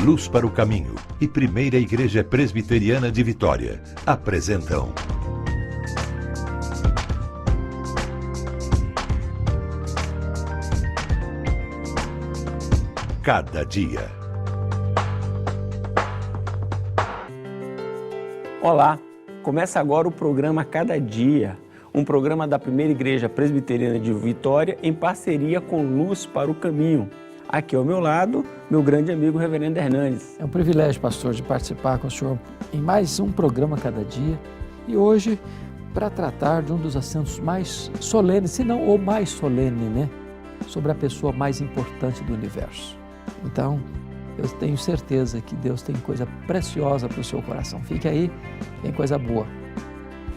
Luz para o Caminho e Primeira Igreja Presbiteriana de Vitória apresentam Cada Dia. Olá, começa agora o programa Cada Dia, um programa da Primeira Igreja Presbiteriana de Vitória em parceria com Luz para o Caminho. Aqui ao meu lado, meu grande amigo Reverendo Hernandes. É um privilégio, pastor, de participar com o senhor em mais um programa Cada Dia e hoje para tratar de um dos assuntos mais solenes, se não o mais solene, né? Sobre a pessoa mais importante do universo. Então, eu tenho certeza que Deus tem coisa preciosa para o seu coração. Fique aí, tem coisa boa.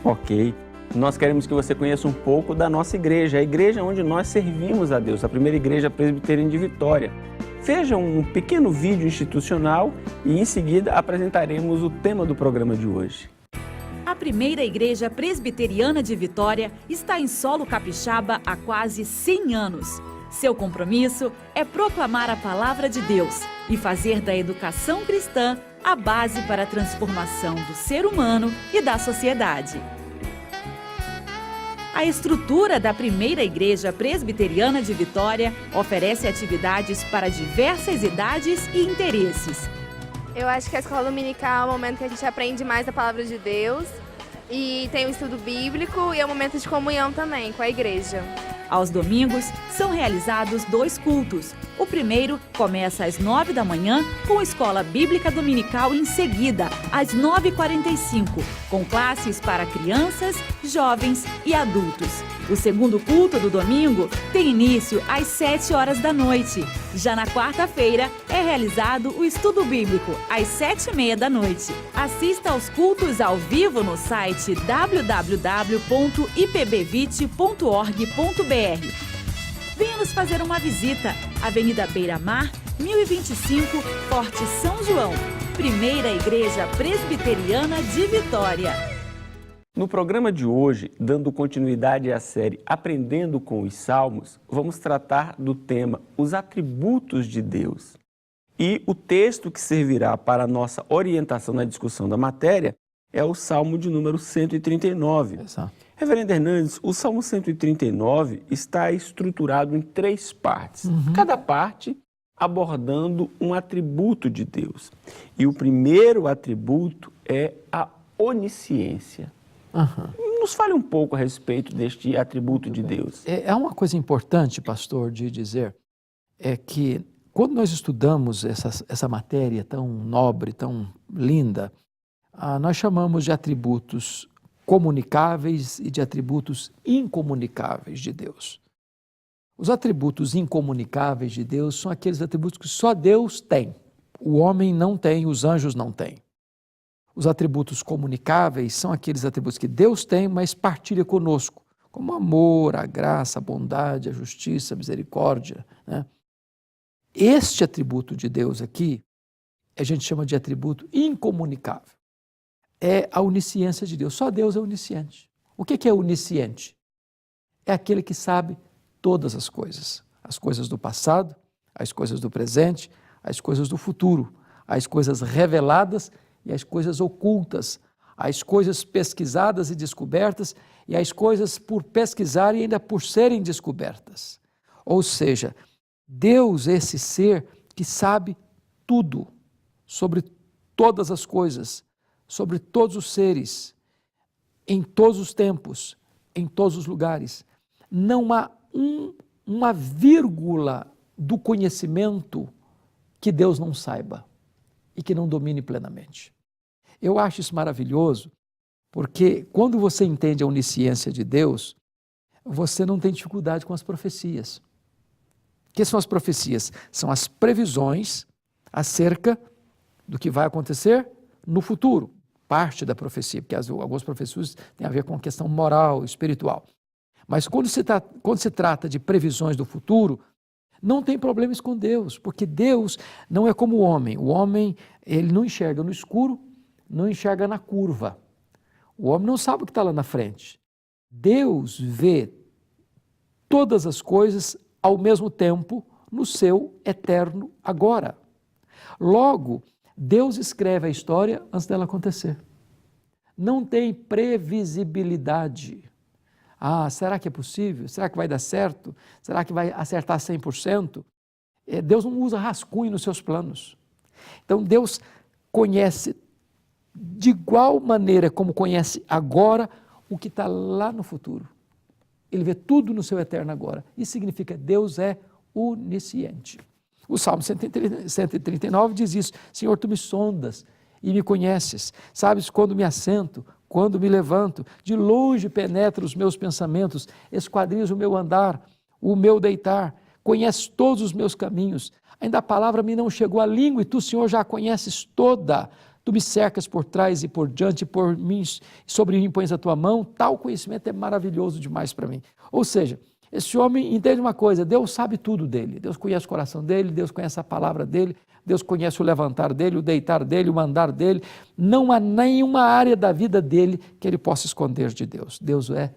Ok. Nós queremos que você conheça um pouco da nossa igreja, a igreja onde nós servimos a Deus, a Primeira Igreja Presbiteriana de Vitória. Veja um pequeno vídeo institucional e em seguida apresentaremos o tema do programa de hoje. A Primeira Igreja Presbiteriana de Vitória está em solo capixaba há quase 100 anos. Seu compromisso é proclamar a palavra de Deus e fazer da educação cristã a base para a transformação do ser humano e da sociedade. A estrutura da Primeira Igreja Presbiteriana de Vitória oferece atividades para diversas idades e interesses. Eu acho que a escola dominical é o momento que a gente aprende mais da palavra de Deus e tem o estudo bíblico e é um momento de comunhão também com a igreja. Aos domingos, são realizados 2 cultos. O primeiro começa às 9 da manhã, com Escola Bíblica Dominical em seguida, às 9h45, com classes para crianças, jovens e adultos. O segundo culto do domingo tem início às 7 horas da noite. Já na quarta-feira, é realizado o estudo bíblico, às 7h30 da noite. Assista aos cultos ao vivo no site www.ipbvite.org.br. Venha nos fazer uma visita, Avenida Beira Mar, 1025, Forte São João, Primeira Igreja Presbiteriana de Vitória. No programa de hoje, dando continuidade à série Aprendendo com os Salmos, vamos tratar do tema Os Atributos de Deus. E o texto que servirá para a nossa orientação na discussão da matéria é o Salmo de número 139. Exato. Reverendo Hernandes, o Salmo 139 está estruturado em 3 partes. Cada parte abordando um atributo de Deus. E o primeiro atributo é a onisciência. Nos fale um pouco a respeito deste atributo de Deus. É uma coisa importante, pastor, de dizer, é que quando nós estudamos essa matéria tão nobre, tão linda, nós chamamos de atributos comunicáveis e de atributos incomunicáveis de Deus. Os atributos incomunicáveis de Deus são aqueles atributos que só Deus tem. O homem não tem, os anjos não têm. Os atributos comunicáveis são aqueles atributos que Deus tem, mas partilha conosco, como o amor, a graça, a bondade, a justiça, a misericórdia, né? Este atributo de Deus aqui, a gente chama de atributo incomunicável. É a onisciência de Deus. Só Deus é onisciente. O que é onisciente? É aquele que sabe todas as coisas do passado, as coisas do presente, as coisas do futuro, as coisas reveladas e as coisas ocultas, as coisas pesquisadas e descobertas e as coisas por pesquisar e ainda por serem descobertas. Ou seja, Deus é esse ser que sabe tudo sobre todas as coisas, sobre todos os seres, em todos os tempos, em todos os lugares. Não há uma vírgula do conhecimento que Deus não saiba e que não domine plenamente. Eu acho isso maravilhoso, porque quando você entende a onisciência de Deus, você não tem dificuldade com as profecias. O que são as profecias? São as previsões acerca do que vai acontecer no futuro. Parte da profecia, porque algumas profecias têm a ver com a questão moral, espiritual. Mas quando se trata de previsões do futuro, não tem problemas com Deus, porque Deus não é como o homem. O homem, ele não enxerga no escuro, não enxerga na curva. O homem não sabe o que está lá na frente. Deus vê todas as coisas ao mesmo tempo no seu eterno agora. Logo, Deus escreve a história antes dela acontecer. Não tem previsibilidade. Ah, será que é possível? Será que vai dar certo? Será que vai acertar 100%? Deus não usa rascunho nos seus planos. Então, Deus conhece de igual maneira como conhece agora o que está lá no futuro. Ele vê tudo no seu eterno agora. Isso significa que Deus é onisciente. O Salmo 139 diz isso: Senhor, tu me sondas e me conheces, sabes quando me assento, quando me levanto, de longe penetra os meus pensamentos, esquadrinhas o meu andar, o meu deitar, conheces todos os meus caminhos, ainda a palavra me não chegou à língua e tu, Senhor, já a conheces toda. Tu me cercas por trás e por diante, por mim, sobre mim pões a tua mão, tal conhecimento é maravilhoso demais para mim. Ou seja, esse homem entende uma coisa: Deus sabe tudo dele, Deus conhece o coração dele, Deus conhece a palavra dele, Deus conhece o levantar dele, o deitar dele, o andar dele. Não há nenhuma área da vida dele que ele possa esconder de Deus. Deus é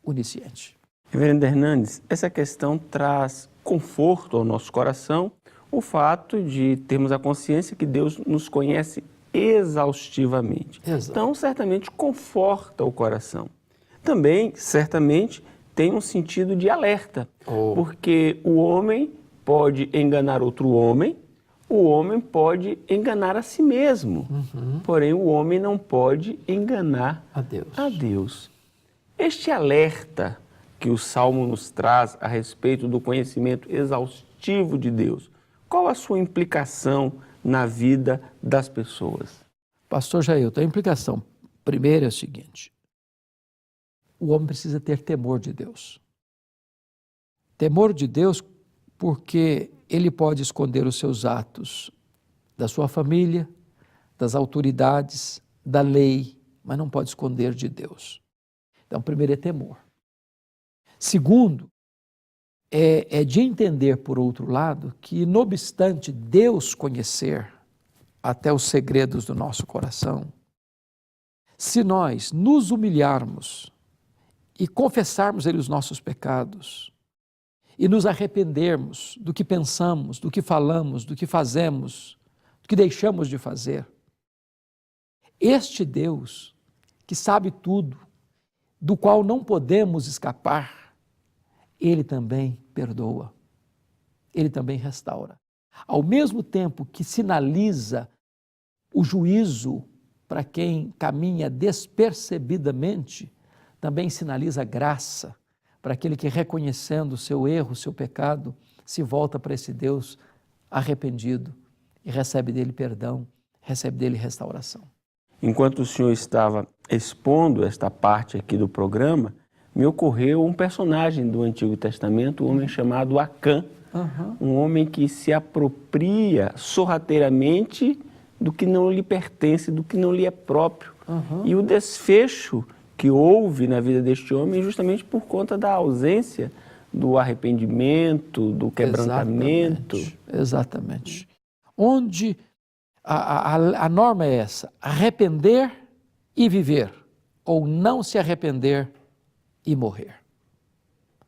onisciente. Reverendo Hernandes, essa questão traz conforto ao nosso coração, o fato de termos a consciência que Deus nos conhece exaustivamente. Exato. Então, certamente conforta o coração. Também, certamente, tem um sentido de alerta, porque o homem pode enganar outro homem, o homem pode enganar a si mesmo, porém o homem não pode enganar a Deus. Este alerta que o Salmo nos traz a respeito do conhecimento exaustivo de Deus, qual a sua implicação na vida das pessoas? Pastor Jailton, a implicação primeira é o seguinte: o homem precisa ter temor de Deus. Temor de Deus porque ele pode esconder os seus atos da sua família, das autoridades, da lei, mas não pode esconder de Deus. Então, primeiro é temor. Segundo, é de entender, por outro lado, que, não obstante Deus conhecer até os segredos do nosso coração, se nós nos humilharmos e confessarmos a Ele os nossos pecados, e nos arrependermos do que pensamos, do que falamos, do que fazemos, do que deixamos de fazer, este Deus, que sabe tudo, do qual não podemos escapar, Ele também perdoa, Ele também restaura. Ao mesmo tempo que sinaliza o juízo para quem caminha despercebidamente, também sinaliza a graça para aquele que, reconhecendo o seu erro, o seu pecado, se volta para esse Deus arrependido e recebe dele perdão, recebe dele restauração. Enquanto o senhor estava expondo esta parte aqui do programa, me ocorreu um personagem do Antigo Testamento, um homem chamado Acã, um homem que se apropria sorrateiramente do que não lhe pertence, do que não lhe é próprio. E o desfecho que houve na vida deste homem justamente por conta da ausência do arrependimento, do quebrantamento. Exatamente. Onde a norma é essa: arrepender e viver, ou não se arrepender e morrer.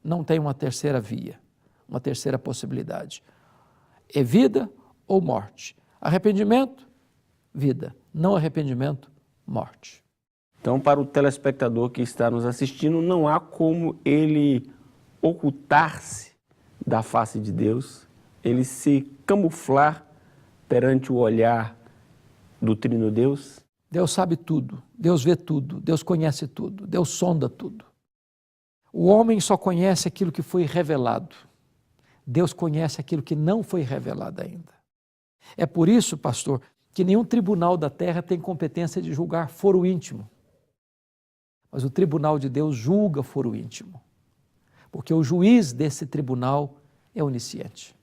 Não tem uma terceira via, uma terceira possibilidade. É vida ou morte. Arrependimento, vida. Não arrependimento, morte. Então, para o telespectador que está nos assistindo, não há como ele ocultar-se da face de Deus, ele se camuflar perante o olhar do Trino Deus. Deus sabe tudo, Deus vê tudo, Deus conhece tudo, Deus sonda tudo. O homem só conhece aquilo que foi revelado. Deus conhece aquilo que não foi revelado ainda. É por isso, pastor, que nenhum tribunal da terra tem competência de julgar foro íntimo. Mas o tribunal de Deus julga foro íntimo, porque o juiz desse tribunal é onisciente.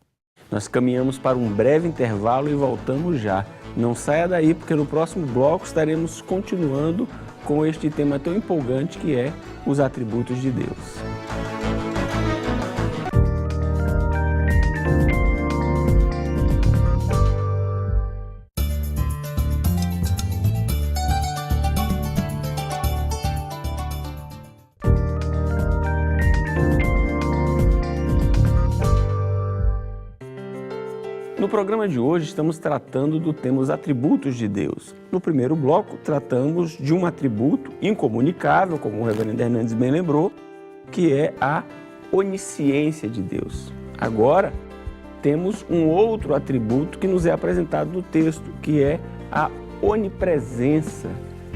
Nós caminhamos para um breve intervalo e voltamos já. Não saia daí, porque no próximo bloco estaremos continuando com este tema tão empolgante que é os atributos de Deus. No programa de hoje estamos tratando do tema os atributos de Deus. No primeiro bloco, tratamos de um atributo incomunicável, como o reverendo Hernandes bem lembrou, que é a onisciência de Deus. Agora, temos um outro atributo que nos é apresentado no texto, que é a onipresença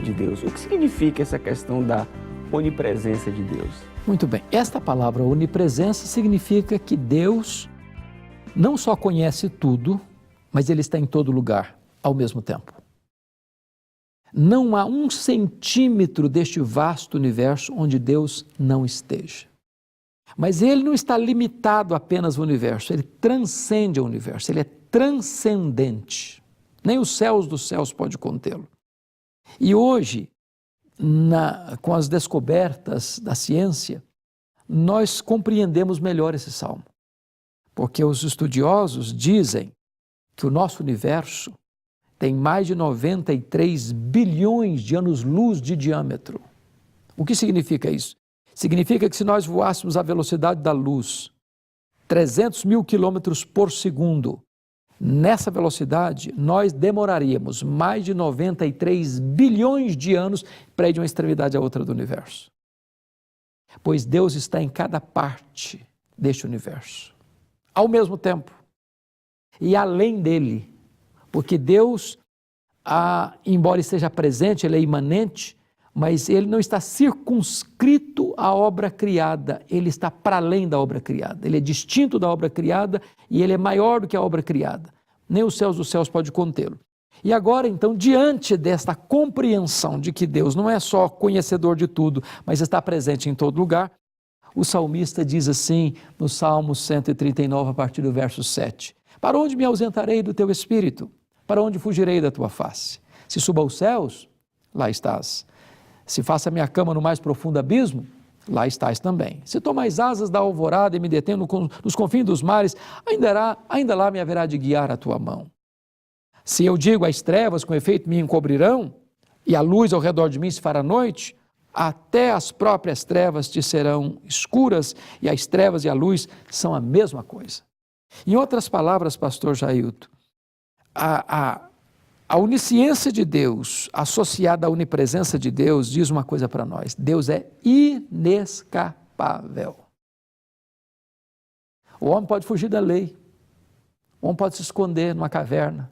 de Deus. O que significa essa questão da onipresença de Deus? Muito bem. Esta palavra onipresença significa que Deus não só conhece tudo, mas Ele está em todo lugar ao mesmo tempo. Não há 1 centímetro deste vasto universo onde Deus não esteja. Mas Ele não está limitado apenas ao universo, Ele transcende o universo, Ele é transcendente. Nem os céus dos céus pode contê-lo. E hoje, com as descobertas da ciência, nós compreendemos melhor esse salmo. Porque os estudiosos dizem que o nosso universo tem mais de 93 bilhões de anos-luz de diâmetro. O que significa isso? Significa que se nós voássemos à velocidade da luz, 300 mil quilômetros por segundo, nessa velocidade nós demoraríamos mais de 93 bilhões de anos para ir de uma extremidade à outra do universo. Pois Deus está em cada parte deste universo, ao mesmo tempo e além dele, porque Deus, embora esteja presente, Ele é imanente, mas Ele não está circunscrito à obra criada, Ele está para além da obra criada, Ele é distinto da obra criada e Ele é maior do que a obra criada, nem os céus dos céus pode contê-lo. E agora então, diante desta compreensão de que Deus não é só conhecedor de tudo, mas está presente em todo lugar, o salmista diz assim no Salmo 139, a partir do verso 7, para onde me ausentarei do teu espírito? Para onde fugirei da tua face? Se suba aos céus, lá estás. Se faça minha cama no mais profundo abismo, lá estás também. Se tomais asas da alvorada e me detendo nos confins dos mares, ainda lá me haverá de guiar a tua mão. Se eu digo às trevas, com efeito me encobrirão, e a luz ao redor de mim se fará noite, até as próprias trevas te serão escuras, e as trevas e a luz são a mesma coisa. Em outras palavras, pastor Jailton, a onisciência de Deus, associada à onipresença de Deus, diz uma coisa para nós: Deus é inescapável. O homem pode fugir da lei, o homem pode se esconder numa caverna,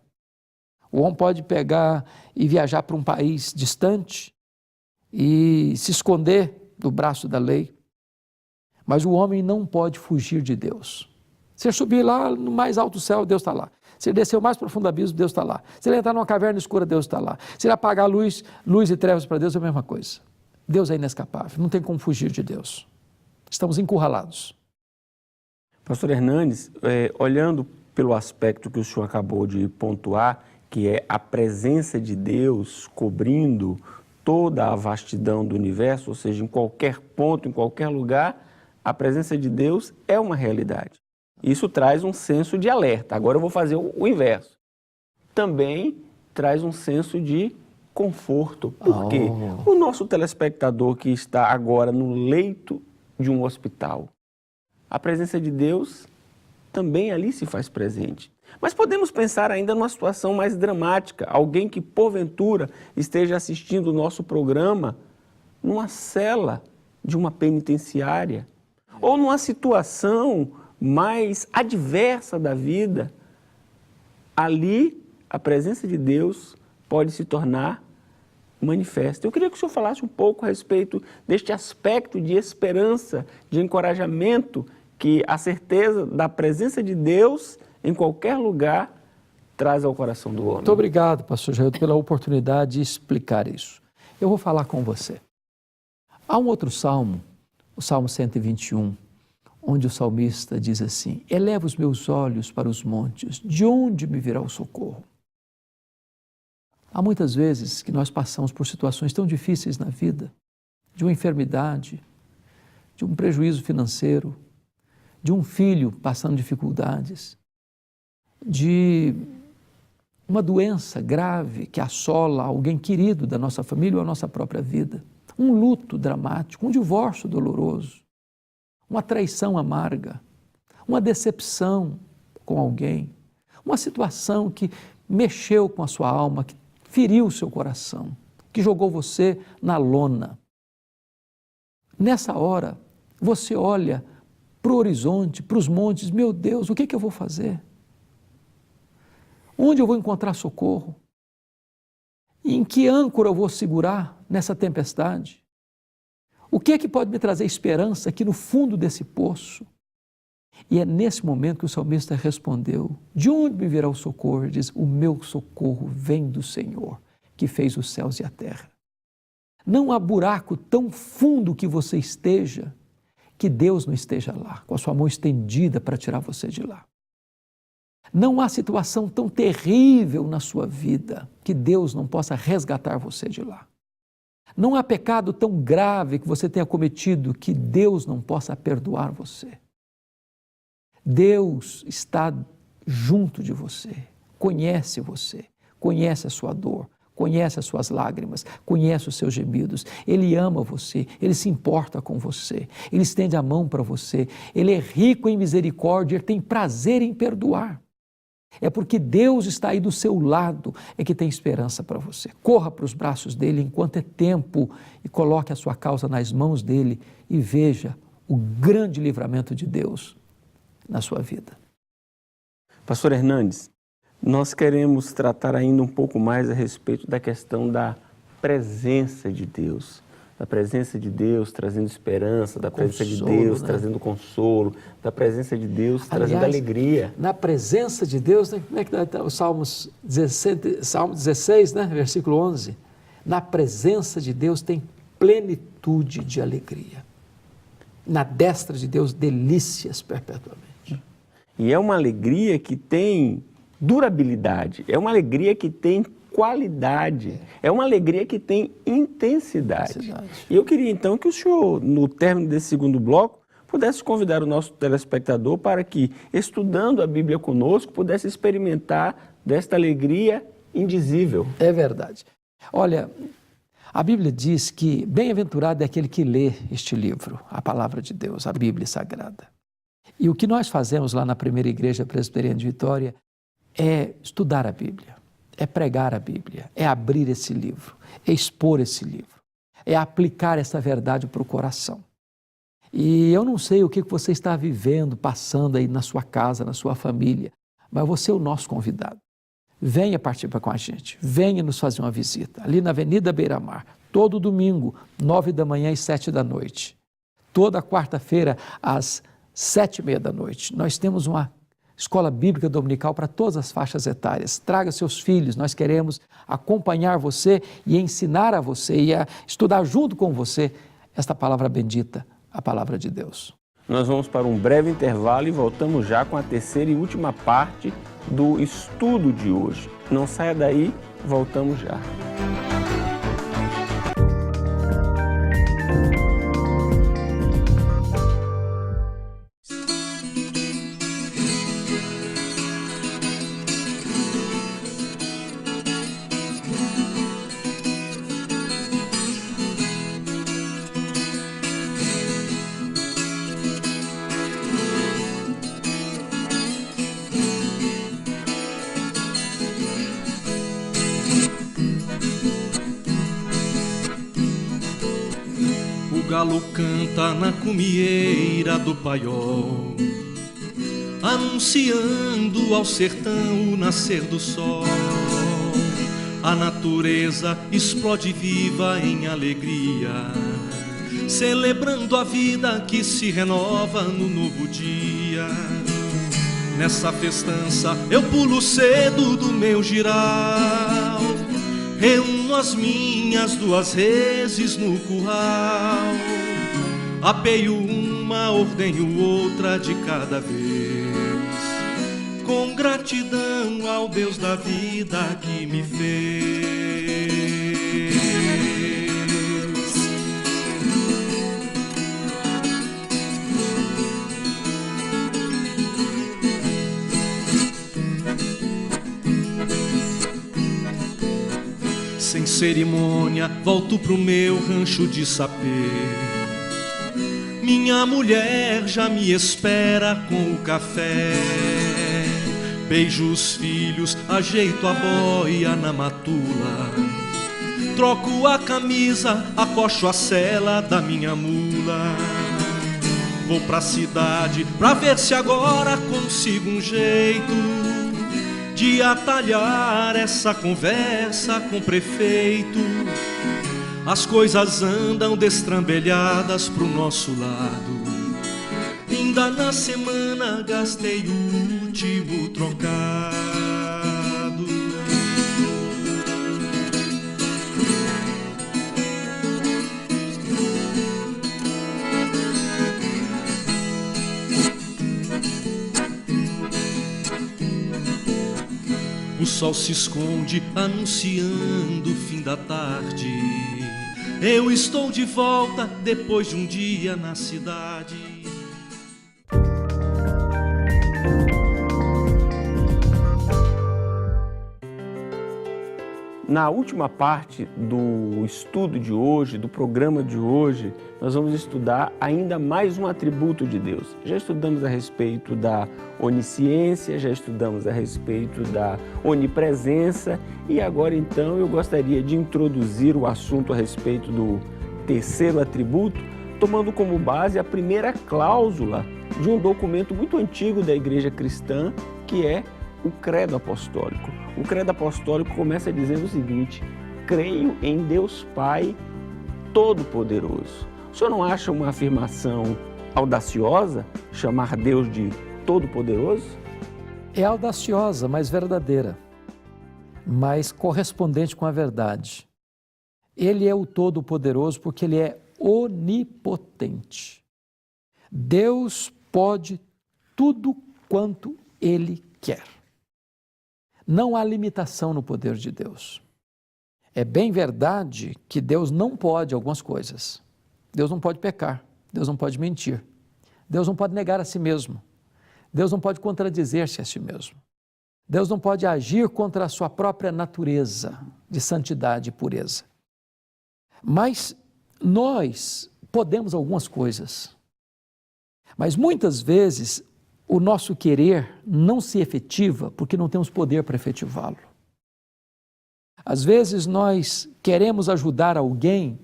o homem pode pegar e viajar para um país distante e se esconder do braço da lei, mas o homem não pode fugir de Deus. Se ele subir lá no mais alto céu, Deus está lá. Se ele descer o mais profundo abismo, Deus está lá. Se ele entrar numa caverna escura, Deus está lá. Se ele apagar luz e trevas para Deus, é a mesma coisa. Deus é inescapável, não tem como fugir de Deus. Estamos encurralados. Pastor Hernandes, olhando pelo aspecto que o senhor acabou de pontuar, que é a presença de Deus cobrindo toda a vastidão do universo, ou seja, em qualquer ponto, em qualquer lugar, a presença de Deus é uma realidade. Isso traz um senso de alerta. Agora eu vou fazer o inverso. Também traz um senso de conforto. Por quê? O nosso telespectador que está agora no leito de um hospital, a presença de Deus também ali se faz presente. Mas podemos pensar ainda numa situação mais dramática, alguém que porventura esteja assistindo o nosso programa numa cela de uma penitenciária ou numa situação mais adversa da vida. Ali a presença de Deus pode se tornar manifesta. Eu queria que o senhor falasse um pouco a respeito deste aspecto de esperança, de encorajamento, que a certeza da presença de Deus em qualquer lugar traz ao coração do homem. Muito obrigado, pastor Jailton, pela oportunidade de explicar isso. Eu vou falar com você. Há um outro salmo, o Salmo 121, onde o salmista diz assim: eleva os meus olhos para os montes, de onde me virá o socorro? Há muitas vezes que nós passamos por situações tão difíceis na vida, de uma enfermidade, de um prejuízo financeiro, de um filho passando dificuldades, de uma doença grave que assola alguém querido da nossa família ou a nossa própria vida, um luto dramático, um divórcio doloroso, uma traição amarga, uma decepção com alguém, uma situação que mexeu com a sua alma, que feriu o seu coração, que jogou você na lona. Nessa hora, você olha para o horizonte, para os montes, meu Deus, o que eu vou fazer? Onde eu vou encontrar socorro? Em que âncora eu vou segurar nessa tempestade? O que é que pode me trazer esperança aqui no fundo desse poço? E é nesse momento que o salmista respondeu, de onde me virá o socorro? Ele diz, o meu socorro vem do Senhor, que fez os céus e a terra. Não há buraco tão fundo que você esteja, que Deus não esteja lá, com a sua mão estendida para tirar você de lá. Não há situação tão terrível na sua vida, que Deus não possa resgatar você de lá. Não há pecado tão grave que você tenha cometido, que Deus não possa perdoar você. Deus está junto de você, conhece a sua dor, conhece as suas lágrimas, conhece os seus gemidos. Ele ama você, Ele se importa com você, Ele estende a mão para você, Ele é rico em misericórdia, Ele tem prazer em perdoar. É porque Deus está aí do seu lado, é que tem esperança para você. Corra para os braços dEle enquanto é tempo e coloque a sua causa nas mãos dEle e veja o grande livramento de Deus na sua vida. Pastor Hernandes, nós queremos tratar ainda um pouco mais a respeito da questão da presença de Deus. Da presença de Deus trazendo esperança, da presença de Deus trazendo consolo, da presença de Deus trazendo alegria. Na presença de Deus, né? Como é que está o Salmo 16, né? Versículo 11? Na presença de Deus tem plenitude de alegria. Na destra de Deus, delícias perpetuamente. E é uma alegria que tem durabilidade, é uma alegria que tem qualidade, é uma alegria que tem intensidade. E eu queria então que o senhor, no término desse segundo bloco, pudesse convidar o nosso telespectador para que, estudando a Bíblia conosco, pudesse experimentar desta alegria indizível. É verdade. Olha, a Bíblia diz que bem-aventurado é aquele que lê este livro, a palavra de Deus, a Bíblia Sagrada. E o que nós fazemos lá na Primeira Igreja Presbiteriana de Vitória é estudar a Bíblia, é pregar a Bíblia, é abrir esse livro, é expor esse livro, é aplicar essa verdade para o coração. E eu não sei o que você está vivendo, passando aí na sua casa, na sua família, mas você é o nosso convidado. Venha participar com a gente, venha nos fazer uma visita, ali na Avenida Beira-Mar, todo domingo, 9 da manhã e 7 da noite. Toda quarta-feira, às 7h30 da noite. Nós temos uma escola bíblica dominical para todas as faixas etárias. Traga seus filhos, nós queremos acompanhar você e ensinar a você e a estudar junto com você esta palavra bendita, a palavra de Deus. Nós vamos para um breve intervalo e voltamos já com a terceira e última parte do estudo de hoje. Não saia daí, voltamos já. O galo canta na cumieira do paiol, anunciando ao sertão o nascer do sol. A natureza explode viva em alegria, celebrando a vida que se renova no novo dia. Nessa festança eu pulo cedo do meu giral, reúno as minhas 2 reses no curral, apeio uma, ordenho outra de cada vez, com gratidão ao Deus da vida que me fez. Sem cerimônia, volto pro meu rancho de sapê. Minha mulher já me espera com o café. Beijo os filhos, ajeito a boia na matula, troco a camisa, acocho a sela da minha mula. Vou pra cidade pra ver se agora consigo um jeito de atalhar essa conversa com o prefeito. As coisas andam destrambelhadas pro nosso lado. Ainda na semana gastei o último trocado. O sol se esconde anunciando o fim da tarde. Eu estou de volta depois de um dia na cidade. Na última parte do estudo de hoje, do programa de hoje, nós vamos estudar ainda mais um atributo de Deus. Já estudamos a respeito da onisciência, já estudamos a respeito da onipresença e agora então eu gostaria de introduzir o assunto a respeito do terceiro atributo, tomando como base a primeira cláusula de um documento muito antigo da Igreja Cristã, que é o Credo Apostólico. O Credo Apostólico começa dizendo o seguinte: creio em Deus Pai Todo-Poderoso. O senhor não acha uma afirmação audaciosa chamar Deus de Todo-Poderoso? É audaciosa, mas verdadeira, mas correspondente com a verdade. Ele é o Todo-Poderoso porque Ele é onipotente. Deus pode tudo quanto Ele quer. Não há limitação no poder de Deus. É bem verdade que Deus não pode algumas coisas. Deus não pode pecar, Deus não pode mentir, Deus não pode negar a si mesmo, Deus não pode contradizer-se a si mesmo, Deus não pode agir contra a sua própria natureza de santidade e pureza. Mas nós podemos algumas coisas, mas muitas vezes o nosso querer não se efetiva porque não temos poder para efetivá-lo. Às vezes nós queremos ajudar alguém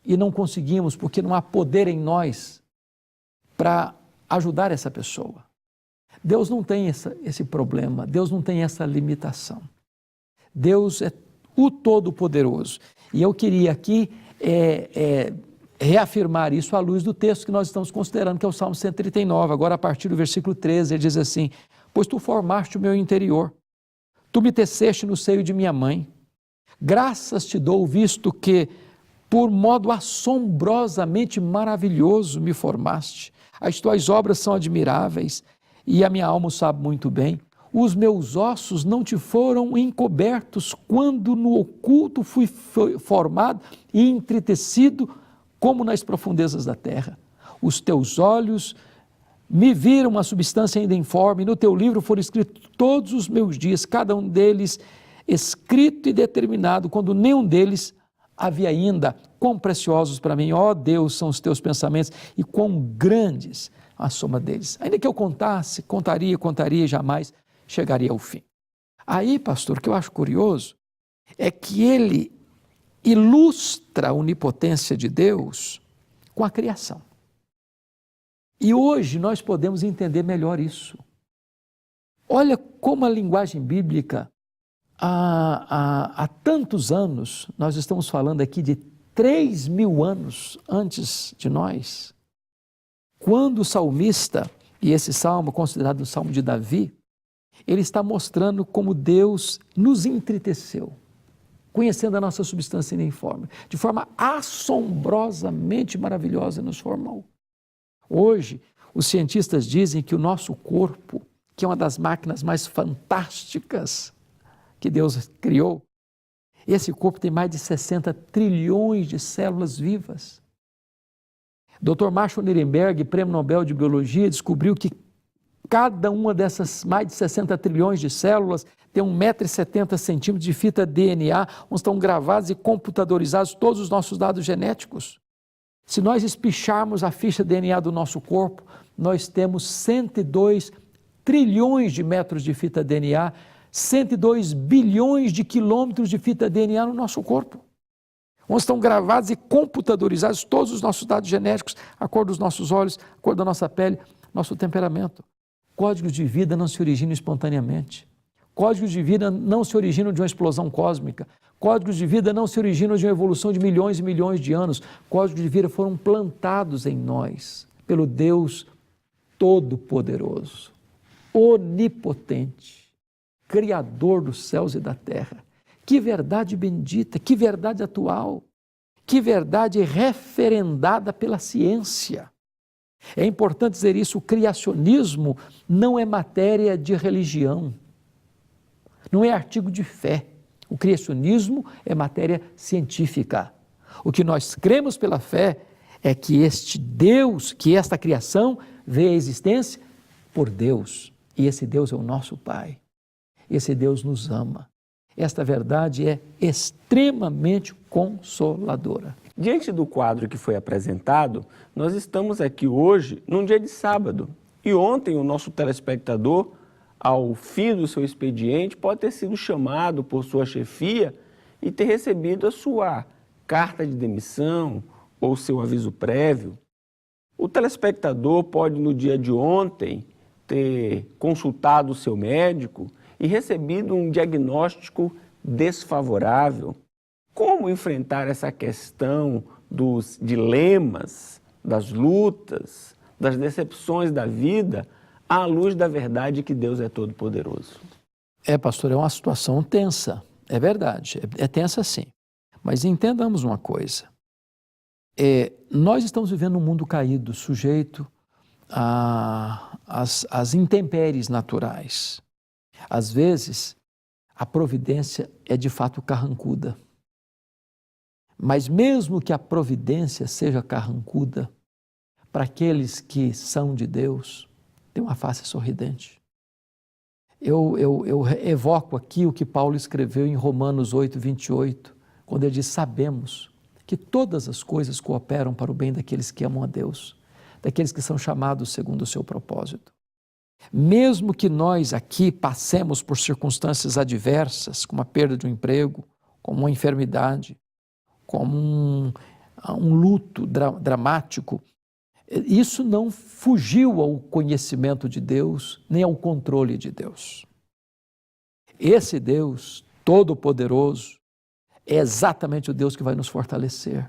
e não conseguimos porque não há poder em nós para ajudar essa pessoa. Deus não tem esse problema, Deus não tem essa limitação. Deus é o Todo-Poderoso. E eu queria aqui reafirmar isso à luz do texto que nós estamos considerando, que é o Salmo 139. Agora, a partir do versículo 13, ele diz assim: pois tu formaste o meu interior, tu me teceste no seio de minha mãe. Graças te dou, visto que, por modo assombrosamente maravilhoso, me formaste. As tuas obras são admiráveis, e a minha alma o sabe muito bem. Os meus ossos não te foram encobertos, quando no oculto fui formado e entretecido, como nas profundezas da terra. Os teus olhos me viram uma substância ainda informe, no teu livro foram escritos todos os meus dias, cada um deles escrito e determinado, quando nenhum deles havia ainda. Quão preciosos para mim, ó Deus, são os teus pensamentos, e quão grandes a soma deles. Ainda que eu contaria, jamais chegaria ao fim. Aí, pastor, o que eu acho curioso é que ele ilustra a onipotência de Deus com a criação. E hoje nós podemos entender melhor isso. Olha como a linguagem bíblica, há tantos anos, nós estamos falando aqui de 3.000 anos antes de nós, quando o salmista, e esse salmo considerado o salmo de Davi, ele está mostrando como Deus nos entreteceu, conhecendo a nossa substância informe, de forma assombrosamente maravilhosa nos formou. Hoje, os cientistas dizem que o nosso corpo, que é uma das máquinas mais fantásticas que Deus criou, esse corpo tem mais de 60 trilhões de células vivas. Dr. Marshall Nirenberg, prêmio Nobel de Biologia, descobriu que cada uma dessas mais de 60 trilhões de células tem 1,70 m de fita DNA, onde estão gravados e computadorizados todos os nossos dados genéticos. Se nós espicharmos a ficha DNA do nosso corpo, nós temos 102 trilhões de metros de fita DNA, 102 bilhões de quilômetros de fita DNA no nosso corpo, onde estão gravados e computadorizados todos os nossos dados genéticos, a cor dos nossos olhos, a cor da nossa pele, nosso temperamento. Códigos de vida não se originam espontaneamente. Códigos de vida não se originam de uma explosão cósmica. Códigos de vida não se originam de uma evolução de milhões e milhões de anos. Códigos de vida foram plantados em nós pelo Deus Todo-Poderoso, Onipotente, Criador dos céus e da terra. Que verdade bendita, que verdade atual, que verdade referendada pela ciência. É importante dizer isso, o criacionismo não é matéria de religião, não é artigo de fé. O criacionismo é matéria científica. O que nós cremos pela fé é que este Deus, que esta criação veio à existência por Deus. E esse Deus é o nosso Pai. Esse Deus nos ama. Esta verdade é extremamente consoladora. Diante do quadro que foi apresentado, nós estamos aqui hoje num dia de sábado. E ontem o nosso telespectador, ao fim do seu expediente, pode ter sido chamado por sua chefia e ter recebido a sua carta de demissão ou seu aviso prévio. O telespectador pode, no dia de ontem, ter consultado o seu médico e recebido um diagnóstico desfavorável. Como enfrentar essa questão dos dilemas, das lutas, das decepções da vida, à luz da verdade que Deus é todo-poderoso? Pastor, é uma situação tensa, é verdade, é tensa sim. Mas entendamos uma coisa, nós estamos vivendo um mundo caído, sujeito às intempéries naturais. Às vezes, a providência é de fato carrancuda. Mas mesmo que a providência seja carrancuda, para aqueles que são de Deus, tem uma face sorridente. Eu evoco aqui o que Paulo escreveu em Romanos 8:28, quando ele diz: sabemos que todas as coisas cooperam para o bem daqueles que amam a Deus, daqueles que são chamados segundo o seu propósito. Mesmo que nós aqui passemos por circunstâncias adversas, como a perda de um emprego, como uma enfermidade, como um luto dramático, isso não fugiu ao conhecimento de Deus, nem ao controle de Deus. Esse Deus Todo-Poderoso é exatamente o Deus que vai nos fortalecer,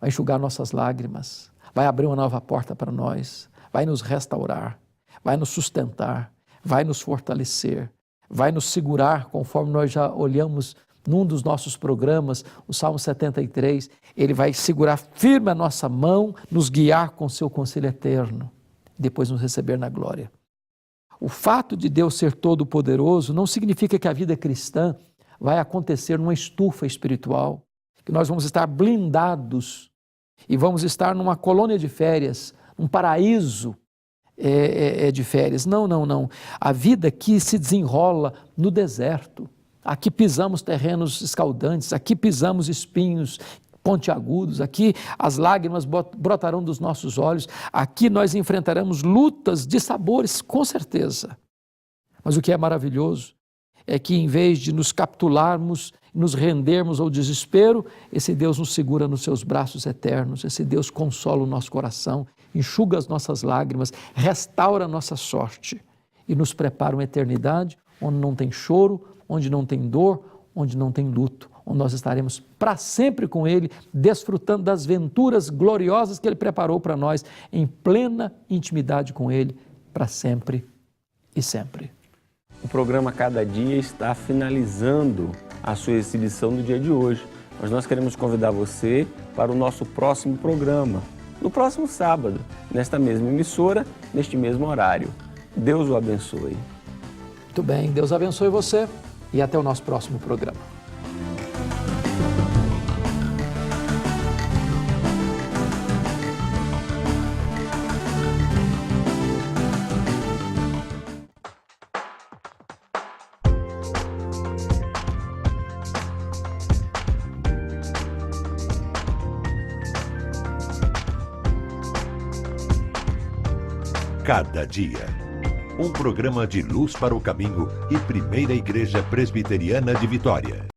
vai enxugar nossas lágrimas, vai abrir uma nova porta para nós, vai nos restaurar, vai nos sustentar, vai nos fortalecer, vai nos segurar, conforme nós já olhamos num dos nossos programas, o Salmo 73, ele vai segurar firme a nossa mão, nos guiar com seu conselho eterno, depois nos receber na glória. O fato de Deus ser todo-poderoso não significa que a vida cristã vai acontecer numa estufa espiritual, que nós vamos estar blindados e vamos estar numa colônia de férias, um paraíso de férias. Não. A vida aqui se desenrola no deserto. Aqui pisamos terrenos escaldantes, aqui pisamos espinhos pontiagudos, aqui as lágrimas brotarão dos nossos olhos, aqui nós enfrentaremos lutas de sabores, com certeza. Mas o que é maravilhoso é que, em vez de nos capitularmos, nos rendermos ao desespero, esse Deus nos segura nos seus braços eternos, esse Deus consola o nosso coração, enxuga as nossas lágrimas, restaura a nossa sorte e nos prepara uma eternidade onde não tem choro, onde não tem dor, onde não tem luto, onde nós estaremos para sempre com Ele, desfrutando das venturas gloriosas que Ele preparou para nós, em plena intimidade com Ele, para sempre e sempre. O programa Cada Dia está finalizando a sua exibição no dia de hoje, mas nós queremos convidar você para o nosso próximo programa, no próximo sábado, nesta mesma emissora, neste mesmo horário. Deus o abençoe. Muito bem, Deus abençoe você e até o nosso próximo programa. Cada dia um programa de luz para o caminho e Primeira Igreja Presbiteriana de Vitória.